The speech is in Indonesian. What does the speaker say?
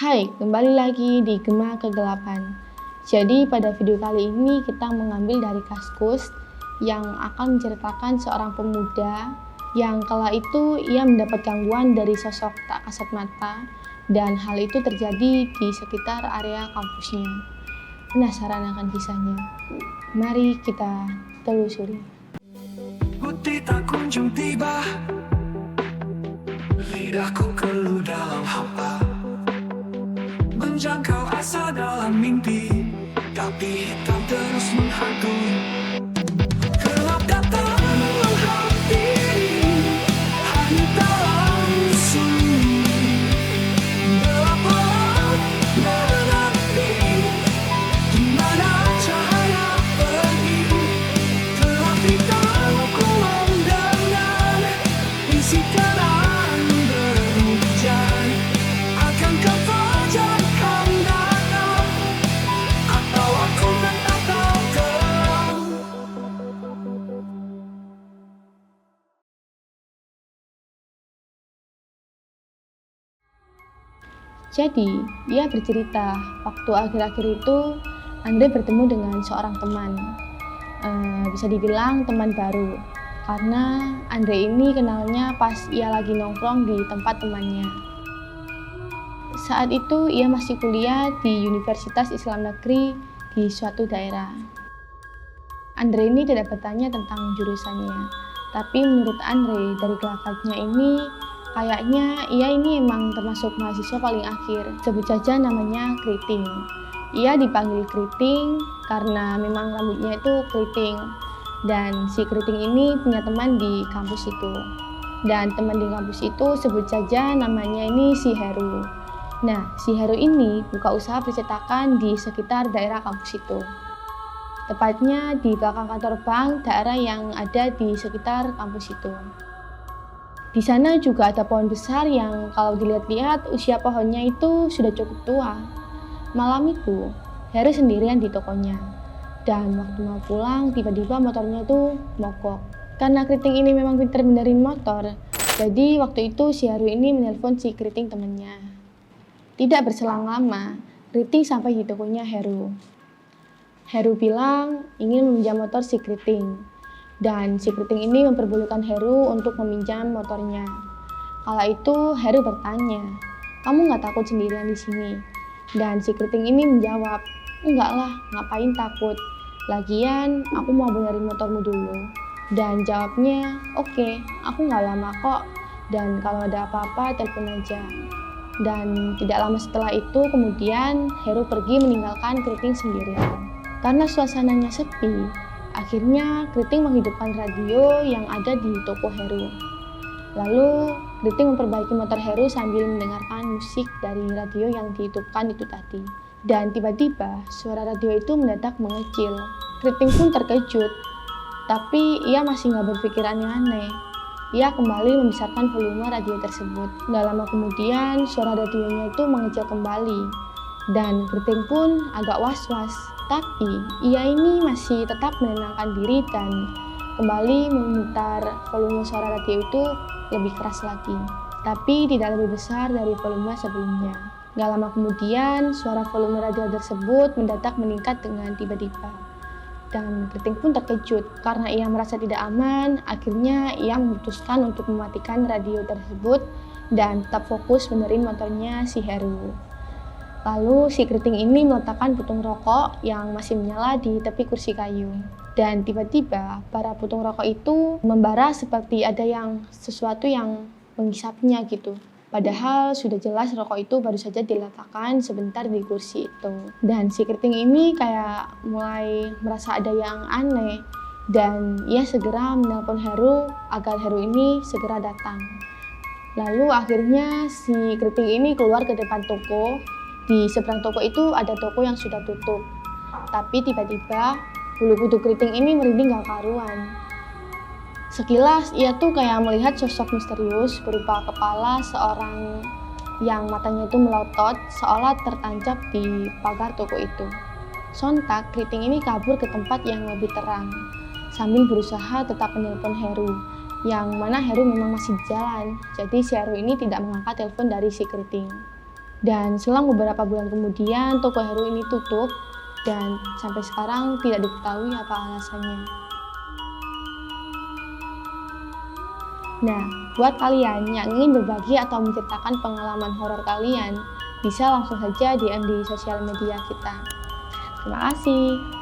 Hai, kembali lagi di Gema Kegelapan. Jadi pada video kali ini kita mengambil dari Kaskus yang akan menceritakan seorang pemuda yang kala itu ia mendapat gangguan dari sosok tak kasat mata dan hal itu terjadi di sekitar area kampusnya. Penasaran akan kisahnya? Mari kita telusuri. Putih tak kunjung tiba, lidahku keluh dalam hampa, menjangkau asa dalam mimpi, tapi hitam terus menghantui. Gelap datang menghampiri, hanyut dalam sunyi. Gelap malam menerangi, di mana cahaya pergi. Gelap hitam ku mendengar bisikan berhujan. Akankah fajar akan datang, atau aku menatap gelap? Jadi, ia bercerita waktu akhir-akhir itu Andre bertemu dengan seorang teman. Bisa dibilang teman baru, karena Andre ini kenalnya pas ia lagi nongkrong di tempat temannya. Saat itu ia masih kuliah di Universitas Islam Negeri di suatu daerah. Andre ini tidak bertanya tentang jurusannya, tapi menurut Andre dari gelagatnya ini kayaknya ia ini emang termasuk mahasiswa paling akhir. Sebut saja namanya Keriting. Ia dipanggil Keriting karena memang rambutnya itu keriting. Dan si Keriting ini punya teman di kampus itu. Dan teman di kampus itu sebut saja namanya ini si Heru. Nah, si Heru ini buka usaha percetakan di sekitar daerah kampus itu. Tepatnya di belakang kantor bank daerah yang ada di sekitar kampus itu. Di sana juga ada pohon besar yang kalau dilihat-lihat usia pohonnya itu sudah cukup tua. Malam itu, Heru sendirian di tokonya. Dan waktu mau pulang, tiba-tiba motornya itu mogok. Karena Keriting ini memang pintar benerin motor, jadi waktu itu si Heru ini menelpon si Keriting temannya. Tidak berselang lama, Keriting sampai di tokonya Heru. Heru bilang ingin meminjam motor si Keriting. Dan si Keriting ini memperbolehkan Heru untuk meminjam motornya. Kala itu Heru bertanya, "Kamu nggak takut sendirian di sini?" Dan si Keriting ini menjawab, "Enggak lah, ngapain takut? Lagian aku mau benerin motormu dulu." Dan jawabnya, "Oke, aku nggak lama kok. Dan kalau ada apa-apa telepon aja." Dan tidak lama setelah itu kemudian Heru pergi meninggalkan Keriting sendirian. Karena suasananya sepi, akhirnya Keriting menghidupkan radio yang ada di toko Heru. Lalu Keriting memperbaiki motor Heru sambil mendengarkan musik dari radio yang dihidupkan itu tadi. Dan tiba-tiba suara radio itu mendadak mengecil. Keriting pun terkejut, tapi ia masih nggak berpikir aneh-aneh. Ia kembali membesarkan volume radio tersebut. Nggak lama kemudian suara radionya itu mengecil kembali. Dan Keriting pun agak was-was. Tapi ia ini masih tetap menenangkan diri dan kembali memutar volume suara radio itu lebih keras lagi. Tapi tidak lebih besar dari volume sebelumnya. Gak lama kemudian suara volume radio tersebut mendadak meningkat dengan tiba-tiba. Dan Keriting pun terkejut karena ia merasa tidak aman. Akhirnya ia memutuskan untuk mematikan radio tersebut dan tetap fokus benerin motornya si Heru. Lalu si Keriting ini meletakkan putung rokok yang masih menyala di tepi kursi kayu. Dan tiba-tiba bara putung rokok itu membara seperti ada sesuatu yang menghisapnya gitu. Padahal sudah jelas rokok itu baru saja diletakkan sebentar di kursi itu. Dan si Keriting ini kayak mulai merasa ada yang aneh. Dan ia segera menelpon Heru agar Heru ini segera datang. Lalu akhirnya si Keriting ini keluar ke depan toko. Di seberang toko itu ada toko yang sudah tutup. Tapi tiba-tiba bulu kuduk Keriting ini merinding gak karuan. Sekilas ia tuh kayak melihat sosok misterius berupa kepala seorang yang matanya itu melotot seolah tertancap di pagar toko itu. Sontak Keriting ini kabur ke tempat yang lebih terang sambil berusaha tetap menelpon Heru. Yang mana Heru memang masih jalan, jadi si Heru ini tidak mengangkat telepon dari si Keriting. Dan selang beberapa bulan kemudian, toko Heru ini tutup dan sampai sekarang tidak diketahui apa alasannya. Nah, buat kalian yang ingin berbagi atau menceritakan pengalaman horor kalian, bisa langsung saja DM di sosial media kita. Terima kasih.